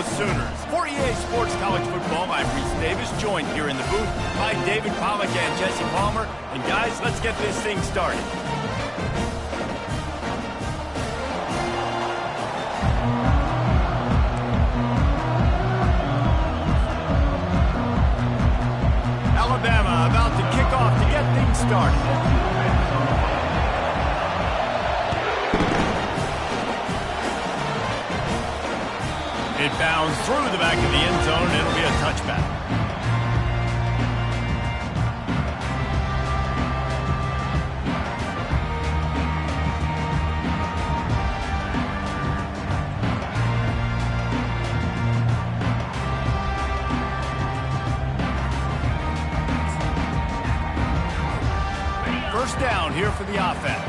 Louis Sooners. For EA Sports College Football, I'm Reese Davis, joined here in the booth by David Pollack and Jesse Palmer. And guys, let's get this thing started. Alabama about to kick off to get things started. It bounds through the back of the end zone, and it'll be a touchback. First down here for the offense.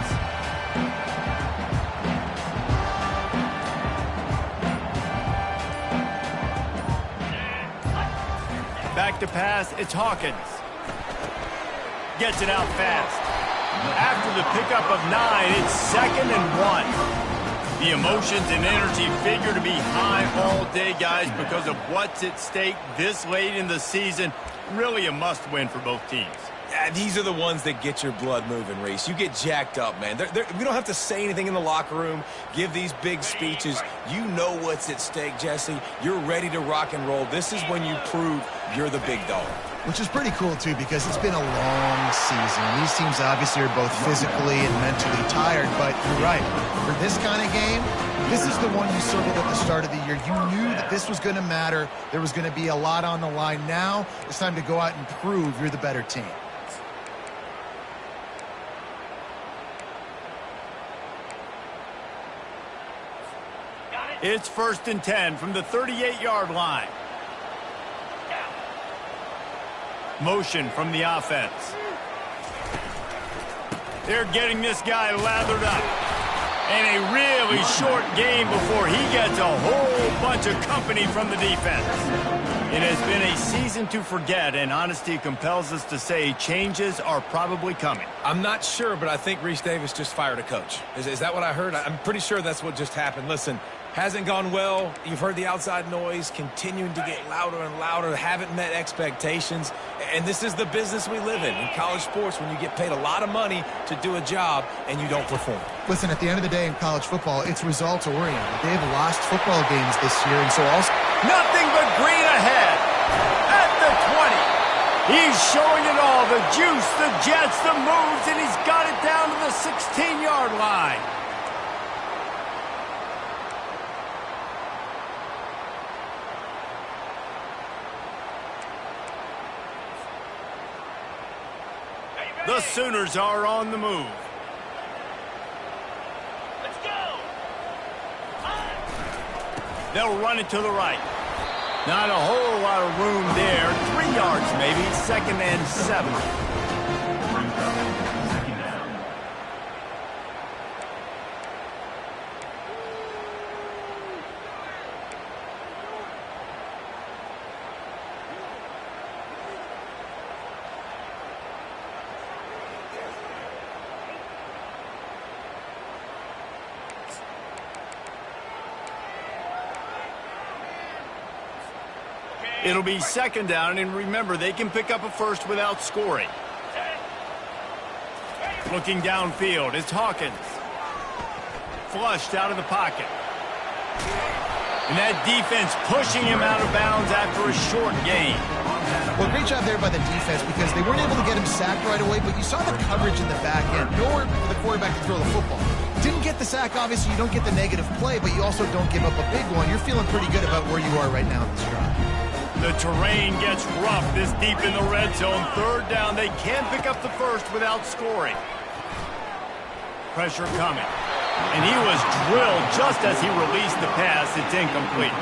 Back to pass, it's Hawkins. Gets it out fast. After the pickup of 9, it's 2nd and 1. The emotions and energy figure to be high all day, guys, because of what's at stake this late in the season. Really a must-win for both teams. Yeah, these are the ones that get your blood moving, Reese. You get jacked up, man. We don't have to say anything in the locker room, give these big speeches. You know what's at stake, Jesse. You're ready to rock and roll. This is when you prove you're the big dog. Which is pretty cool, too, because it's been a long season. These teams obviously are both physically and mentally tired, but you're right. For this kind of game, this is the one you circled at the start of the year. You knew that this was going to matter. There was going to be a lot on the line. Now it's time to go out and prove you're the better team. It's 1st and 10 from the 38-yard line. Motion from the offense. They're getting this guy lathered up. And a really short game before he gets a whole bunch of company from the defense. It has been a season to forget, and honesty compels us to say changes are probably coming. I'm not sure, but I think Reese Davis just fired a coach. Is that what I heard? I'm pretty sure that's what just happened. Listen, hasn't gone well. You've heard the outside noise continuing to get louder and louder. Haven't met expectations. And this is the business we live in college sports, when you get paid a lot of money to do a job and you don't perform. Listen, at the end of the day in college football, it's results-oriented. They've lost football games this year, and so also... Nothing but green ahead at the 20. He's showing it all, the juice, the jets, the moves, and he's got it down to the 16-yard line. The Sooners are on the move. Let's go. They'll run it to the right. Not a whole lot of room there. 3 yards maybe. 2nd and 7. It'll be 2nd down, and remember, they can pick up a first without scoring. Looking downfield, it's Hawkins. Flushed out of the pocket. And that defense pushing him out of bounds after a short gain. Well, great job there by the defense, because they weren't able to get him sacked right away, but you saw the coverage in the back end. Nowhere for the quarterback to throw the football. Didn't get the sack, obviously. You don't get the negative play, but you also don't give up a big one. You're feeling pretty good about where you are right now in this drive. The terrain gets rough this deep in the red zone. 3rd down, they can pick up the first without scoring. Pressure coming. And he was drilled just as he released the pass. It's incomplete.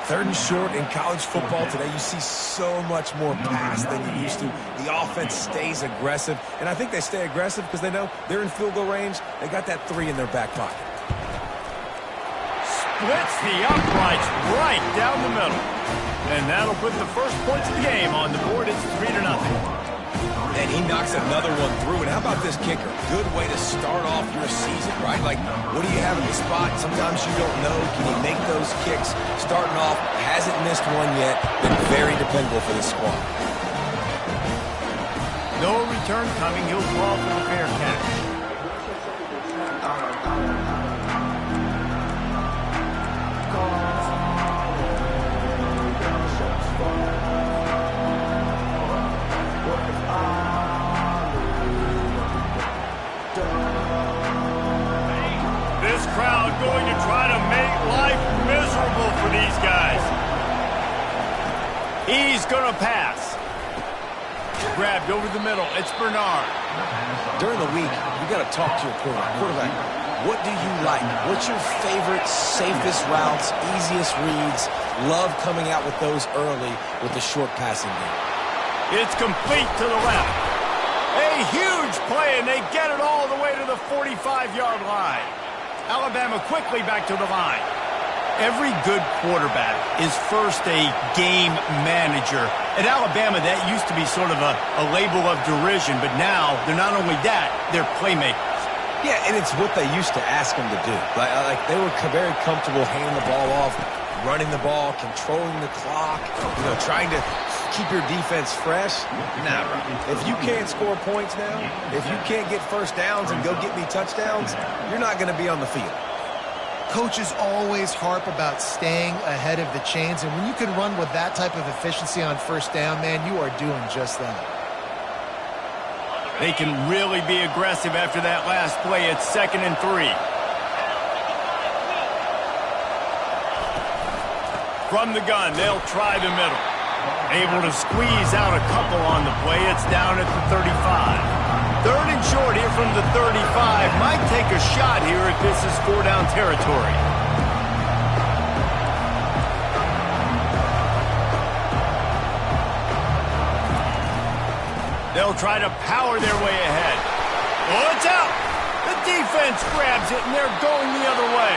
3rd and short in college football today. You see so much more pass than you used to. The offense stays aggressive, and I think they stay aggressive because they know they're in field goal range. They got that 3 in their back pocket. Splits the uprights right down the middle. And that'll put the first points of the game on the board. It's 3-0. And he knocks another one through. And how about this kicker? Good way to start off your season, right? Like, what do you have in the spot? Sometimes you don't know. Can he make those kicks? Starting off, hasn't missed one yet. Been very dependable for this squad. No return coming. He'll call for the fair catch. This crowd going to try to make life miserable for these guys. He's going to pass. Grabbed over the middle. It's Bernard. During the week, you got to talk to your quarterback. What do you like? What's your favorite, safest routes, easiest reads? Love coming out with those early with the short passing game. It's complete to the left. A huge play, and they get it all the way to the 45-yard line. Alabama quickly back to the line. Every good quarterback is first a game manager. At Alabama, that used to be sort of a label of derision, but now they're not only that, they're playmakers. Yeah, and it's what they used to ask them to do. Like they were very comfortable handing the ball off, running the ball, controlling the clock, trying to keep your defense fresh. Nah, bro. If you can't score points now, if you can't get first downs and go get me touchdowns, you're not going to be on the field. Coaches always harp about staying ahead of the chains, and when you can run with that type of efficiency on first down, man, you are doing just that. They can really be aggressive after that last play. It's 2nd and 3. From the gun, they'll try the middle. Able to squeeze out a couple on the play. It's down at the 35. 3rd and short here from the 35. Might take a shot here if this is 4-down territory. They'll try to power their way ahead. Oh, it's out. The defense grabs it, and they're going the other way.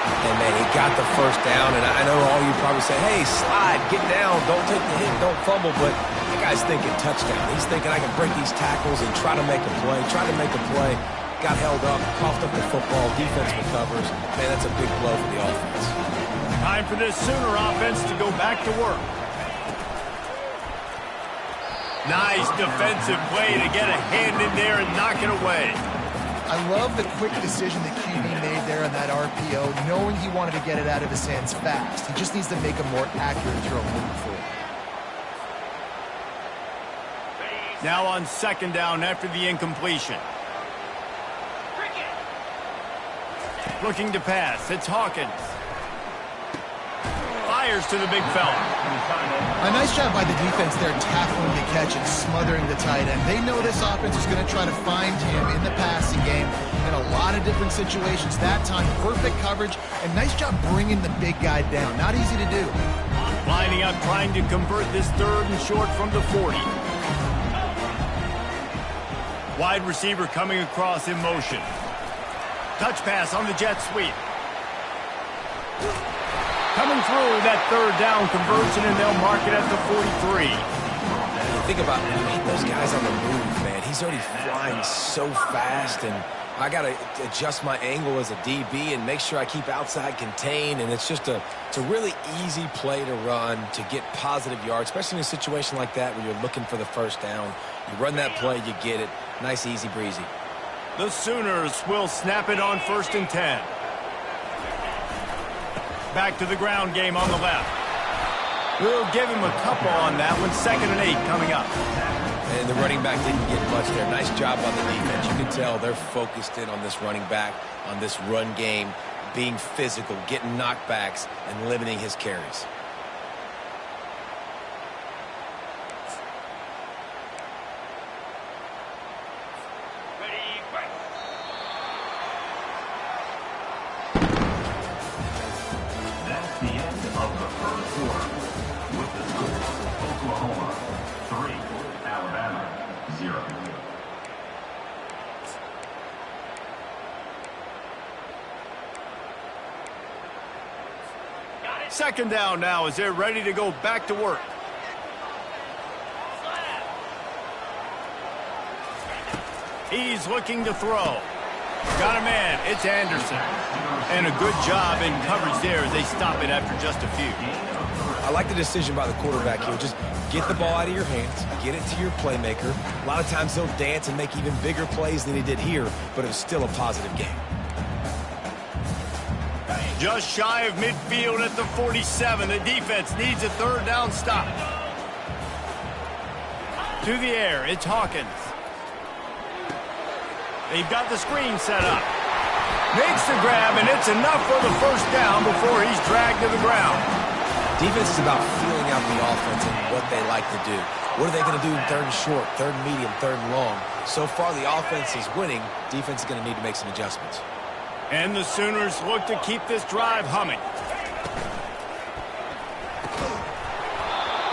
And, man, he got the first down, and I know all you probably say, hey, slide, get down, don't take the hit, don't fumble, but the guy's thinking touchdown. He's thinking I can break these tackles and try to make a play, got held up, coughed up the football, defense recovers. Man, that's a big blow for the offense. Time for this Sooner offense to go back to work. Nice defensive play to get a hand in there and knock it away. I love the quick decision that QB made there on that RPO, knowing he wanted to get it out of his hands fast. He just needs to make a more accurate throw moving forward. Now on 2nd down after the incompletion. Looking to pass. It's Hawkins. Fires to the big fella. A nice job by the defense there tackling the catch and smothering the tight end. They know this offense is going to try to find him in the passing game in a lot of different situations. That time, perfect coverage, and nice job bringing the big guy down. Not easy to do. Lining up, trying to convert this 3rd and short from the 40. Wide receiver coming across in motion. Touch pass on the jet sweep. Coming through that 3rd down conversion, and they'll mark it at the 43. You think about those guys on the move, man. He's already flying so fast, and I got to adjust my angle as a DB and make sure I keep outside contained, and it's a really easy play to run to get positive yards, especially in a situation like that where you're looking for the first down. You run that play, you get it. Nice, easy breezy. The Sooners will snap it on 1st and 10. Back to the ground game on the left. We'll give him a couple on that one. 2nd and 8 coming up. And the running back didn't get much there. Nice job on the defense. You can tell they're focused in on this running back, on this run game, being physical, getting knockbacks, and limiting his carries. Second down now as they're ready to go back to work. He's looking to throw. Got a man. It's Anderson. And a good job in coverage there as they stop it after just a few. I like the decision by the quarterback here. Just get the ball out of your hands, get it to your playmaker. A lot of times he'll dance and make even bigger plays than he did here, but it was still a positive game. Just shy of midfield at the 47. The defense needs a third down stop. To the air, it's Hawkins. They've got the screen set up. Makes the grab, and it's enough for the first down before he's dragged to the ground. Defense is about feeling out the offense and what they like to do. What are they going to do in third and short, third and medium, third and long? So far, the offense is winning. Defense is going to need to make some adjustments. And the Sooners look to keep this drive humming.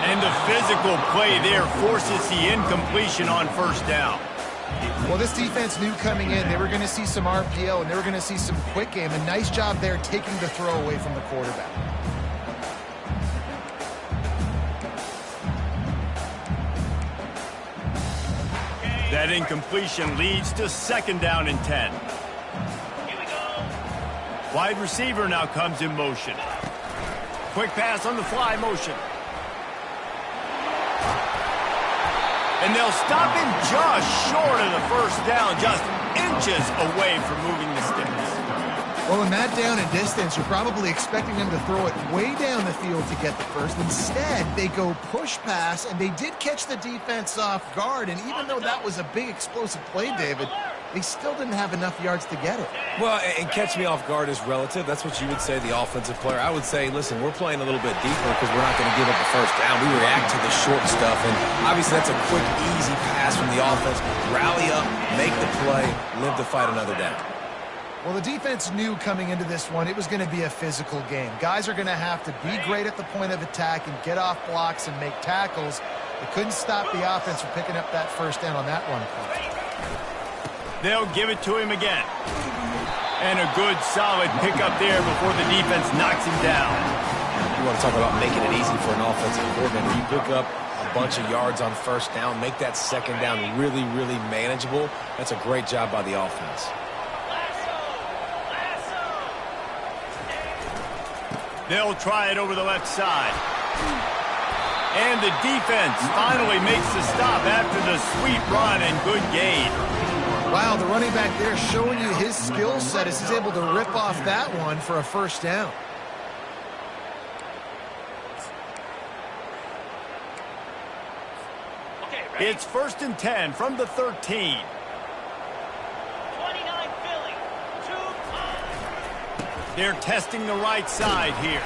And the physical play there forces the incompletion on first down. Well, this defense knew coming in they were going to see some RPO and they were going to see some quick game. A nice job there taking the throw away from the quarterback. That incompletion leads to second down and 10. Wide receiver now comes in motion. Quick pass on the fly motion. And they'll stop him just short of the first down, just inches away from moving the sticks. Well, in that down and distance, you're probably expecting them to throw it way down the field to get the first. Instead, they go push pass, and they did catch the defense off guard. And even though that was a big explosive play, David, they still didn't have enough yards to get it. Well, and catch me off guard is relative. That's what you would say, the offensive player. I would say, listen, we're playing a little bit deeper because we're not going to give up the first down. We react to the short stuff, and obviously that's a quick, easy pass from the offense. Rally up, make the play, live to fight another down. Well, the defense knew coming into this one it was going to be a physical game. Guys are going to have to be great at the point of attack and get off blocks and make tackles. They couldn't stop the offense from picking up that first down on that run play. They'll give it to him again. And a good, solid pickup there before the defense knocks him down. You want to talk about making it easy for an offensive coordinator. You pick up a bunch of yards on first down, make that second down really, really manageable. That's a great job by the offense. They'll try it over the left side. And the defense finally makes the stop after the sweet run and good gain. Wow, the running back there showing you his skill set as he's able to rip off that one for a first down. It's first and 10 from the 13. They're testing the right side here.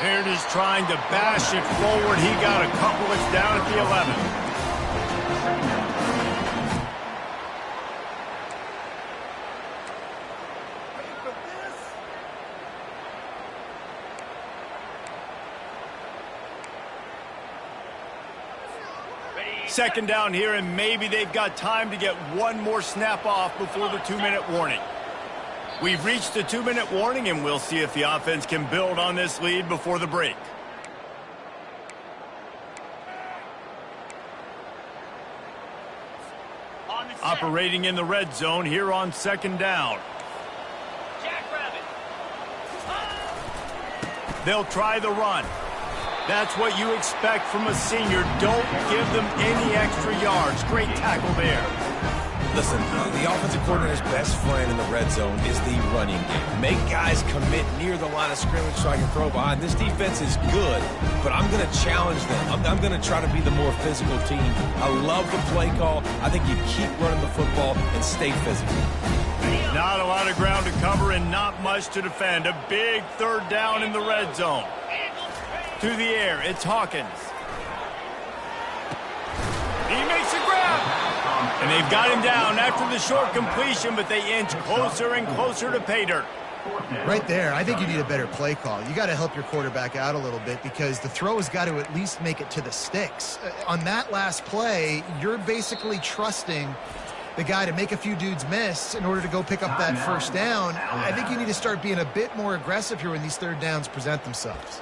They're just trying to bash it forward. He got a couple. It's down at the 11. Second down here, and maybe they've got time to get one more snap off before the 2-minute warning. We've reached the 2-minute warning, and we'll see if the offense can build on this lead before the break. Operating in the red zone here on second down. They'll try the run. That's what you expect from a senior. Don't give them any extra yards. Great tackle there. Listen, the offensive coordinator's best friend in the red zone is the running game. Make guys commit near the line of scrimmage so I can throw behind. This defense is good, but I'm going to challenge them. I'm going to try to be the more physical team. I love the play call. I think you keep running the football and stay physical. Not a lot of ground to cover and not much to defend. A big third down in the red zone. To the air, it's Hawkins. He makes a grab. And they've got him down after the short completion, but they inch closer and closer to pay dirt. Right there, I think you need a better play call. You got to help your quarterback out a little bit because the throw has got to at least make it to the sticks. On that last play, you're basically trusting the guy to make a few dudes miss in order to go pick up that first down. I think you need to start being a bit more aggressive here when these third downs present themselves.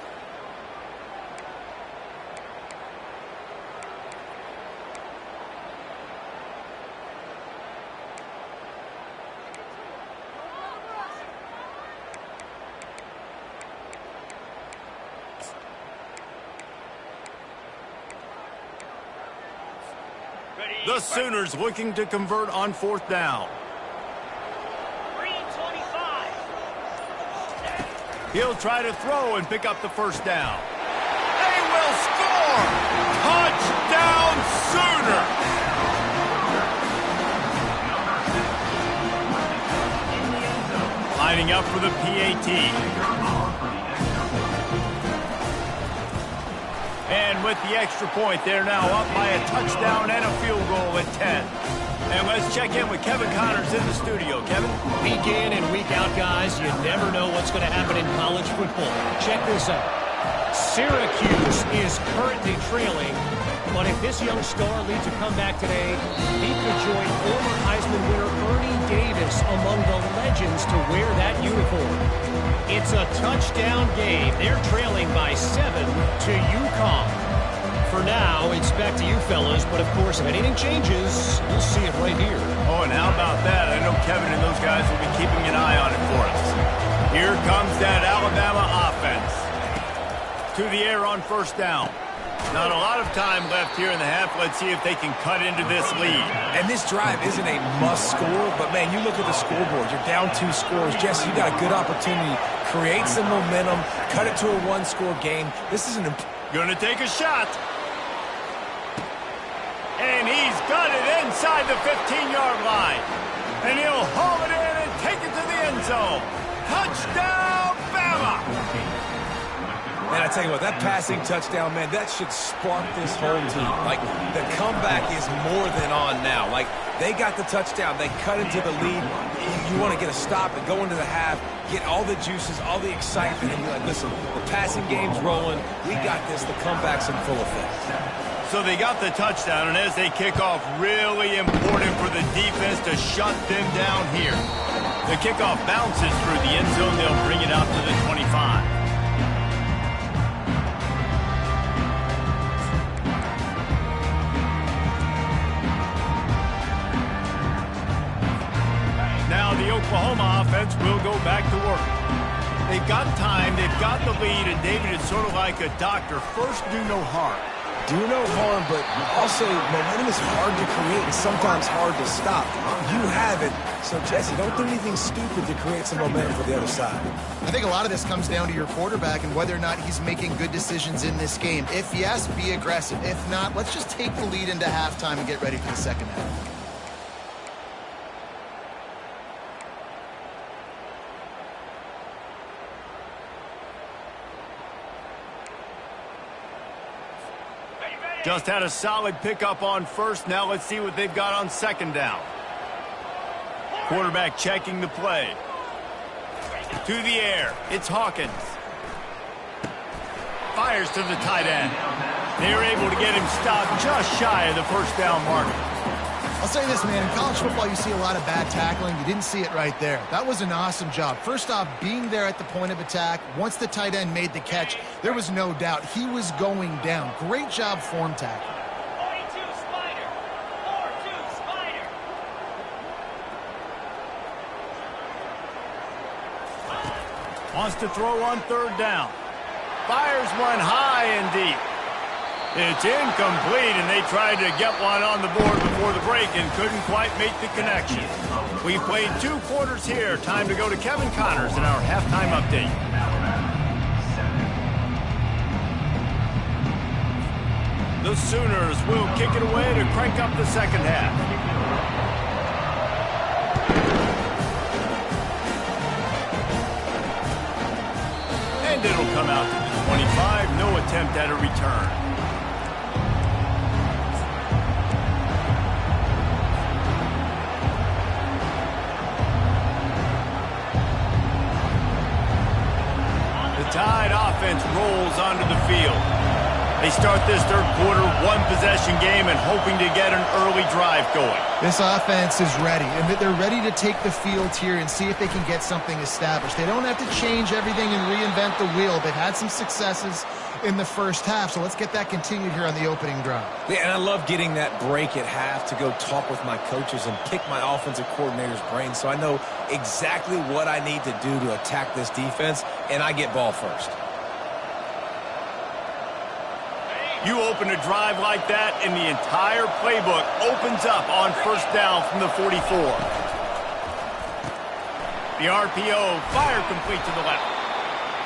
The Sooners looking to convert on 4th down. 3:25. He'll try to throw and pick up the 1st down. They will score! Touchdown Sooner! Lining up for the PAT. And with the extra point, they're now up by a touchdown and a field goal at 10. And let's check in with Kevin Connors in the studio. Kevin? Week in and week out, guys, you never know what's going to happen in college football. Check this out. Syracuse is currently trailing, but if this young star leads a comeback today, he could join former Heisman winner Ernie Davis among the legends to wear that uniform. It's a touchdown game. They're trailing by 7 to UConn. For now, it's back to you fellas, but of course, if anything changes, you'll see it right here. Oh, and how about that? I know Kevin and those guys will be keeping an eye on it for us. Here comes that Alabama offense. To the air on 1st down. Not a lot of time left here in the half. Let's see if they can cut into this lead. And this drive isn't a must score, but man, you look at the scoreboard. You're down 2 scores. Jesse, you got a good opportunity. Create some momentum. Cut it to a 1-score game. This is Gonna take a shot. And he's got it inside the 15-yard line. And he'll haul it in and take it to the end zone. Touchdown, Bama! Man, I tell you what, that passing touchdown, man, that should spark this whole team. Like, the comeback is more than on now. Like, they got the touchdown. They cut into the lead. You want to get a stop and go into the half, get all the juices, all the excitement, and be like, listen, the passing game's rolling. We got this. The comeback's in full effect. So they got the touchdown, and as they kick off, really important for the defense to shut them down here. The kickoff bounces through the end zone. They'll bring it out to the 25. Now the Oklahoma offense will go back to work. They've got time, they've got the lead, and David is sort of like a doctor. First, do no harm. Do no harm, but also momentum is hard to create and sometimes hard to stop. You have it, so Jesse, don't do anything stupid to create some momentum for the other side. I think a lot of this comes down to your quarterback and whether or not he's making good decisions in this game. If yes, be aggressive. If not, let's just take the lead into halftime and get ready for the second half. Just had a solid pickup on 1st. Now let's see what they've got on 2nd down. Quarterback checking the play. To the air. It's Hawkins. Fires to the tight end. They're able to get him stopped just shy of the 1st down marker. I'll say this, man. In college football, you see a lot of bad tackling. You didn't see it right there. That was an awesome job. First off, being there at the point of attack. Once the tight end made the catch, there was no doubt he was going down. Great job form tackling. 42 Spider. 4-2 Spider. Wants to throw on 3rd down. Fires one high and deep. It's incomplete, and they tried to get one on the board before the break and couldn't quite make the connection. We've played 2 quarters here. Time to go to Kevin Connors in our halftime update. The Sooners will kick it away to crank up the second half. And it'll come out to the 25. No attempt at a return. Tide offense rolls onto the field. They start this 3rd quarter, 1-possession game, and hoping to get an early drive going. This offense is ready, and they're ready to take the field here and see if they can get something established. They don't have to change everything and reinvent the wheel. They've had some successes in the first half, so let's get that continued here on the opening drive. Yeah, and I love getting that break at half to go talk with my coaches and pick my offensive coordinator's brain so I know exactly what I need to do to attack this defense, and I get ball first. You open a drive like that, and the entire playbook opens up on first down from the 44. The RPO, fire complete to the left.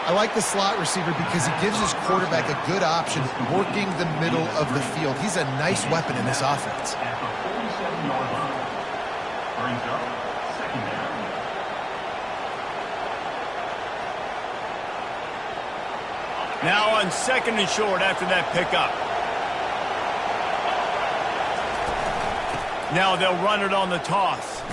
I like the slot receiver because he gives his quarterback a good option working the middle of the field. He's a nice weapon in this offense. Now on second and short after that pickup. Now they'll run it on the toss.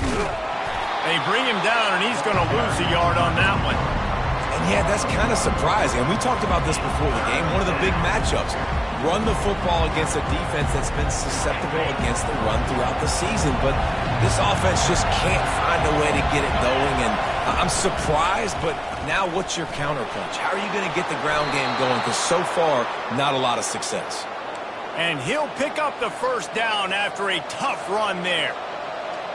They bring him down, and he's going to lose a yard on that one. And yeah, that's kind of surprising. And we talked about this before the game. One of the big matchups. Run the football against a defense that's been susceptible against the run throughout the season. But this offense just can't find a way to get it going. And I'm surprised, but now what's your counterpunch? How are you going to get the ground game going? Because so far, not a lot of success. And he'll pick up the first down after a tough run there.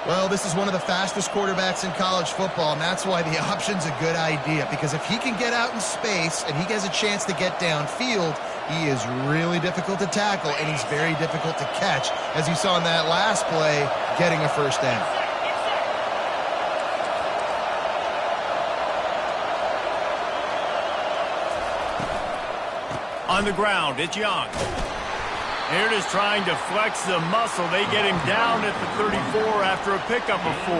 Well, this is one of the fastest quarterbacks in college football, and that's why the option's a good idea. Because if he can get out in space and he gets a chance to get downfield, he is really difficult to tackle, and he's very difficult to catch. As you saw in that last play, getting a first down. On the ground, it's Young. Here it is trying to flex the muscle. They get him down at the 34 after a pickup of 4.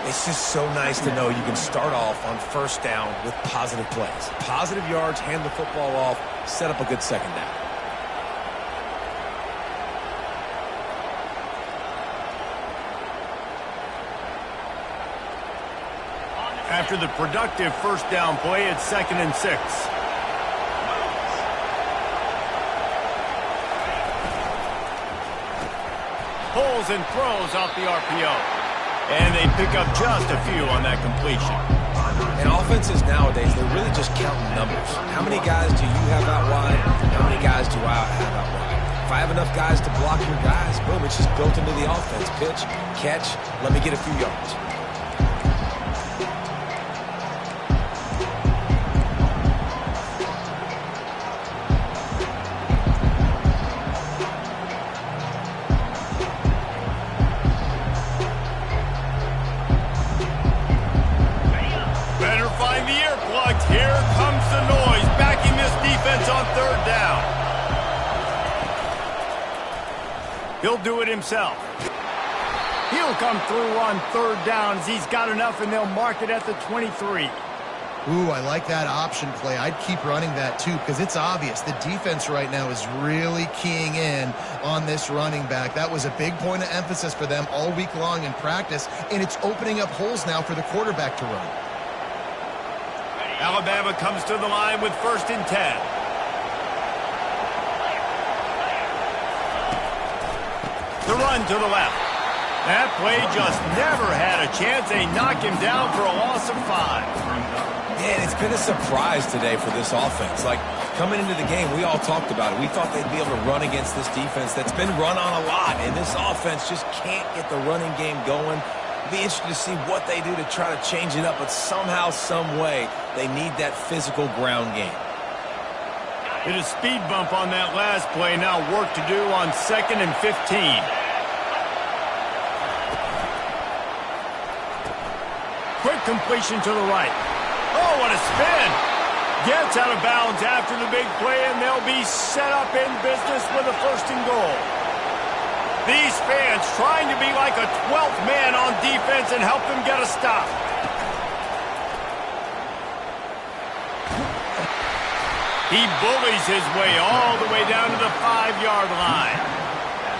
It's just so nice to know you can start off on first down with positive plays. Positive yards, hand the football off, set up a good second down. After the productive first down play, it's 2nd and 6. Pulls and throws off the RPO. And they pick up just a few on that completion. And offenses nowadays, they're really just counting numbers. How many guys do you have out wide? How many guys do I have out wide? If I have enough guys to block your guys, boom, it's just built into the offense. Pitch, catch, let me get a few yards. Here comes the noise, backing this defense on 3rd down. He'll do it himself. He'll come through on 3rd down as he's got enough, and they'll mark it at the 23. Ooh, I like that option play. I'd keep running that too because it's obvious the defense right now is really keying in on this running back. That was a big point of emphasis for them all week long in practice, and it's opening up holes now for the quarterback to run. Alabama comes to the line with 1st and 10. The run to the left. That play just never had a chance. They knock him down for a loss of 5. Man, it's been a surprise today for this offense. Like, coming into the game, we all talked about it. We thought they'd be able to run against this defense that's been run on a lot, and this offense just can't get the running game going. Be interested to see what they do to try to change it up, but somehow, some way, they need that physical ground game. Hit a speed bump on that last play. Now work to do on 2nd and 15. Quick completion to the right. Oh, what a spin. Gets out of bounds after the big play, and they'll be set up in business with a 1st and goal. These fans trying to be like a 12th man on defense and help them get a stop. He bullies his way all the way down to the 5-yard line.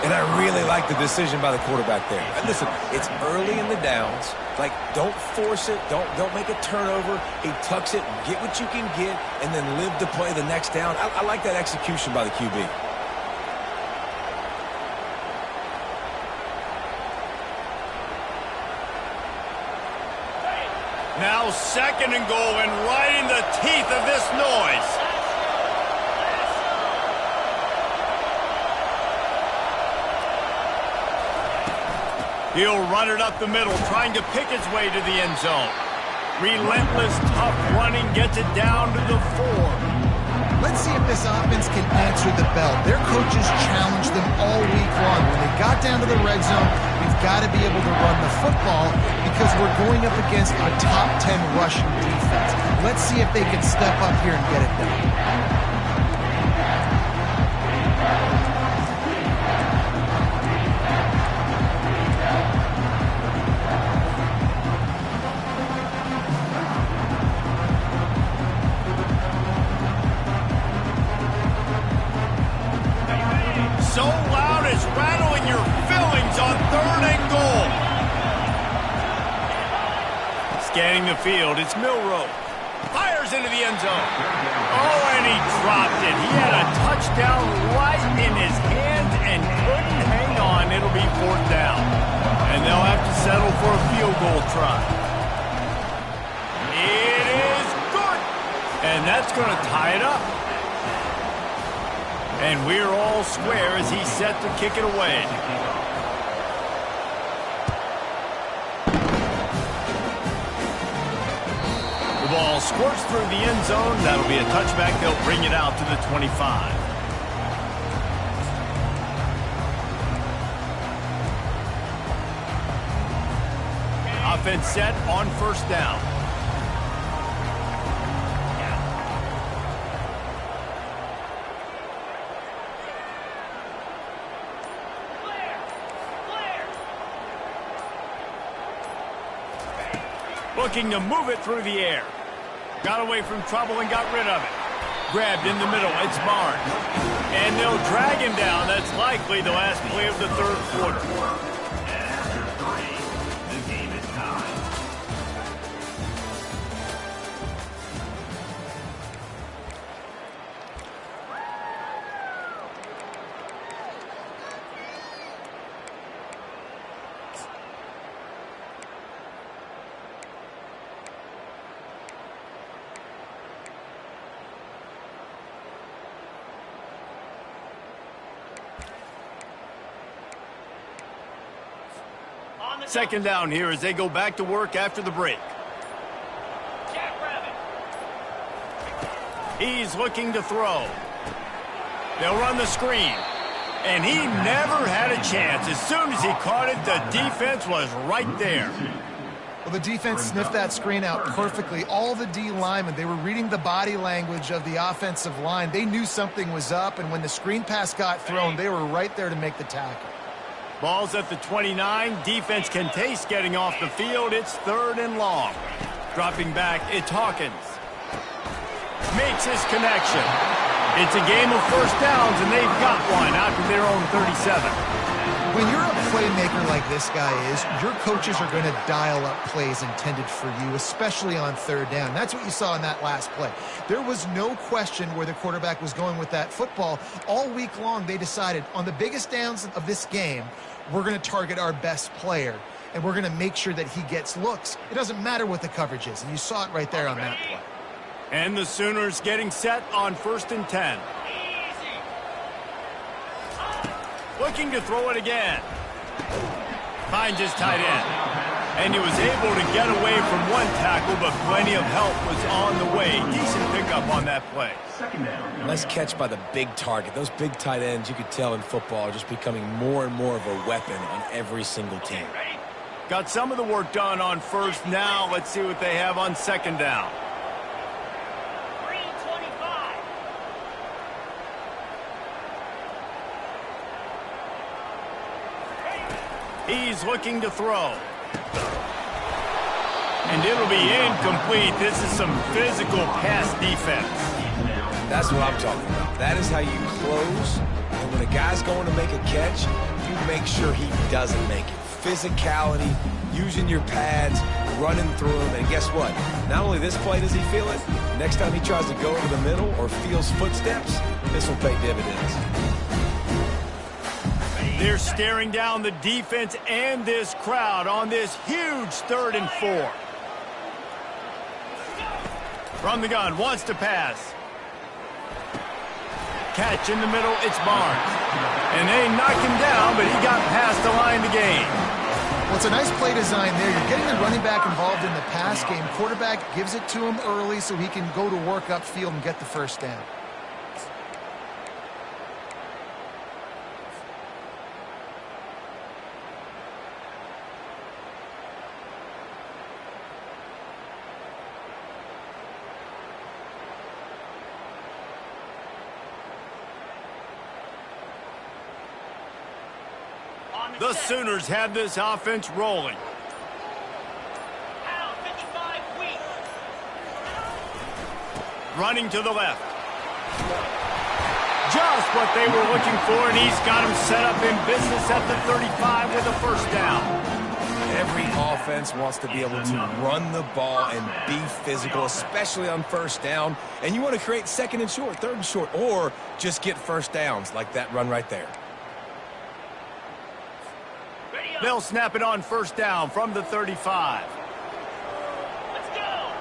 And I really like the decision by the quarterback there. And listen, it's early in the downs. Like, don't force it. Don't make a turnover. He tucks it, get what you can get, and then live to play the next down. I like that execution by the QB. Now 2nd and goal, and right in the teeth of this noise. He'll run it up the middle, trying to pick its way to the end zone. Relentless, tough running gets it down to the 4. Let's see if this offense can answer the bell. Their coaches challenged them all week long. When they got down to the red zone, we've got to be able to run the football because we're going up against a top 10 rushing defense. Let's see if they can step up here and get it done. So loud it's rattling your fillings on 3rd and goal. Scanning the field, it's Milroe. Fires into the end zone. Oh, and he dropped it. He had a touchdown right in his hands and couldn't hang on. It'll be 4th down. And they'll have to settle for a field goal try. It is good. And that's going to tie it up. And we're all square as he's set to kick it away. The ball squirts through the end zone. That'll be a touchback. They'll bring it out to the 25. Offense set on 1st down. Looking to move it through the air. Got away from trouble and got rid of it. Grabbed in the middle. It's Barnes. And they'll drag him down. That's likely the last play of the 3rd quarter. The game is tied. Second down here as they go back to work after the break. He's looking to throw. They'll run the screen. And he never had a chance. As soon as he caught it, the defense was right there. Well, the defense sniffed that screen out perfectly. All the D linemen, they were reading the body language of the offensive line. They knew something was up, and when the screen pass got thrown, they were right there to make the tackle. Ball's at the 29. Defense can taste getting off the field. It's 3rd and long. Dropping back, it's Hawkins. Makes his connection. It's a game of 1st downs, and they've got one out to their own 37. When you're a playmaker like this guy is, your coaches are going to dial up plays intended for you, especially on 3rd down. That's what you saw in that last play. There was no question where the quarterback was going with that football. All week long, they decided on the biggest downs of this game, we're going to target our best player, and we're going to make sure that he gets looks. It doesn't matter what the coverage is, and you saw it right there on that play. And the Sooners getting set on 1st and 10. Looking to throw it again. Finds his tight end. And he was able to get away from one tackle, but plenty of help was on the way. Decent pickup on that play. Nice catch by the big target. Those big tight ends, you could tell in football, are just becoming more and more of a weapon on every single team. Got some of the work done on 1st. Now let's see what they have on 2nd down. He's looking to throw. And it'll be incomplete. This is some physical pass defense. That's what I'm talking about. That is how you close. And when a guy's going to make a catch, you make sure he doesn't make it. Physicality, using your pads, running through him. And guess what? Not only this play does he feel it, next time he tries to go over the middle or feels footsteps, this will pay dividends. They're staring down the defense and this crowd on this huge 3rd and 4. From the gun, wants to pass. Catch in the middle, it's Barnes. And they knock him down, but he got past the line to gain. Well, it's a nice play design there. You're getting the running back involved in the pass game. Quarterback gives it to him early so he can go to work upfield and get the 1st down. The Sooners have this offense rolling. Out 55 weak. Running to the left. Just what they were looking for, and he's got him set up in business at the 35 with a first down. Every offense wants to be able to run the ball and be physical, especially on first down. And you want to create second and short, third and short, or just get first downs like that run right there. They'll snap it on first down from the 35. Let's go.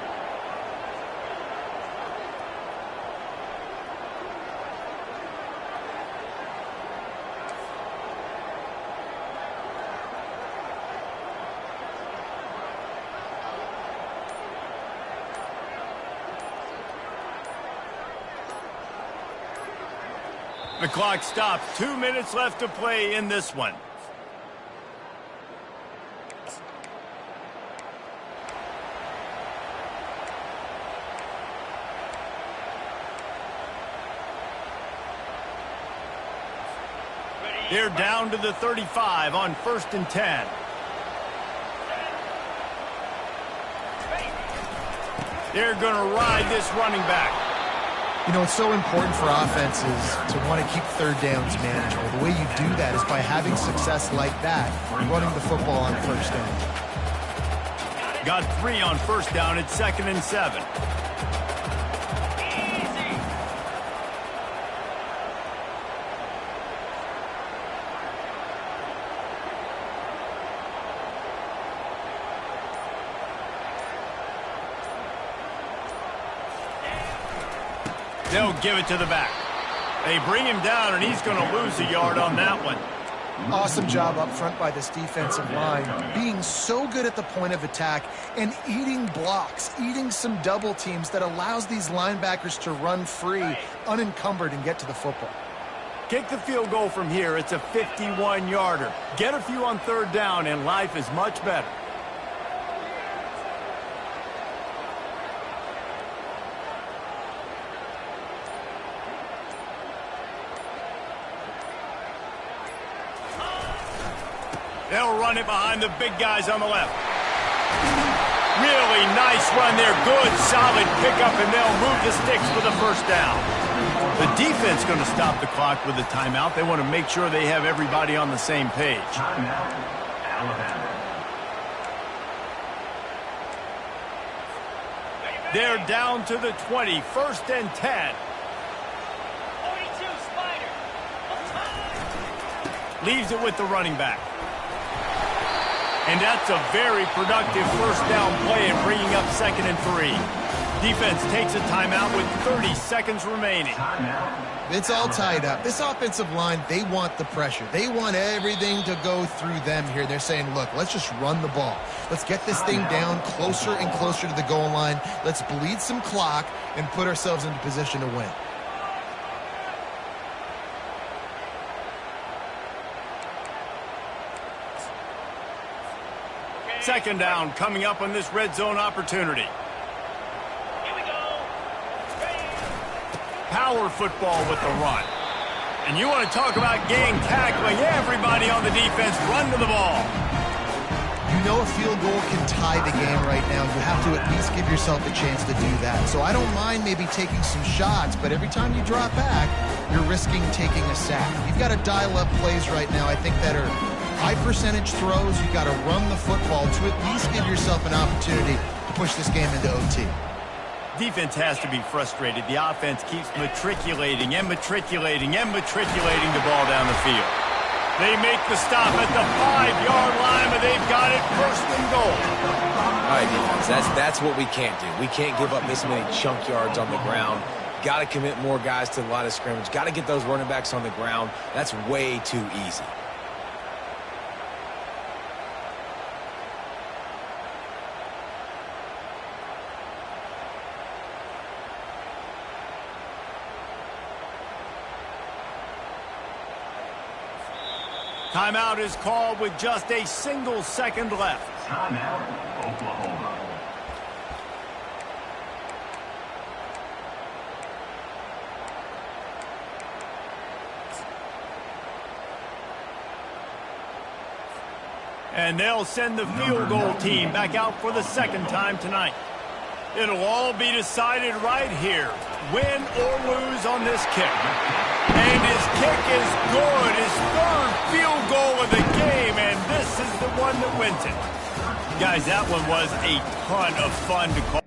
The clock stops. 2 minutes left to play in this one. They're down to the 35 on 1st and 10. They're going to ride this running back. You know, it's so important for offenses to want to keep third downs manageable. The way you do that is by having success like that, running the football on first down. Got 3 on first down. It's 2nd and 7. They'll give it to the back. They bring him down, and he's going to lose a yard on that one. Awesome job up front by this defensive line, being so good at the point of attack and eating blocks, eating some double teams that allows these linebackers to run free, unencumbered, and get to the football. Kick the field goal from here. It's a 51-yarder. Get a few on third down, and life is much better. They'll run it behind the big guys on the left. Really nice run there. Good, solid pickup, and they'll move the sticks for the first down. The defense going to stop the clock with a timeout. They want to make sure they have everybody on the same page. Timeout, Alabama. They're down to the 20, 1st and 10. 42 Spider. Leaves it with the running back. And that's a very productive first down play and bringing up 2nd and 3. Defense takes a timeout with 30 seconds remaining. It's all tied up. This offensive line, they want the pressure. They want everything to go through them here. They're saying, look, let's just run the ball. Let's get this thing down closer and closer to the goal line. Let's bleed some clock and put ourselves into position to win. Second down coming up on this red zone opportunity. Here we go. Power football with the run. And you want to talk about gang tackling. Everybody on the defense run to the ball. You know a field goal can tie the game right now. You have to at least give yourself a chance to do that. So I don't mind maybe taking some shots, but every time you drop back, you're risking taking a sack. You've got to dial up plays right now, I think, that are high percentage throws. You've got to run the football to at least give yourself an opportunity to push this game into OT. Defense has to be frustrated. The offense keeps matriculating and matriculating and matriculating the ball down the field. They make the stop at the 5-yard line, but they've got it 1st and goal. All right, defense, that's what we can't do. We can't give up this many chunk yards on the ground. Got to commit more guys to the line of scrimmage. Got to get those running backs on the ground. That's way too easy. Timeout is called with just a single second left. Timeout, Oklahoma. And they'll send the field goal team back out for the second time tonight. It'll all be decided right here, win or lose on this kick. And his kick is good, his third field goal of the game, and this is the one that wins it. Guys, that one was a ton of fun to call.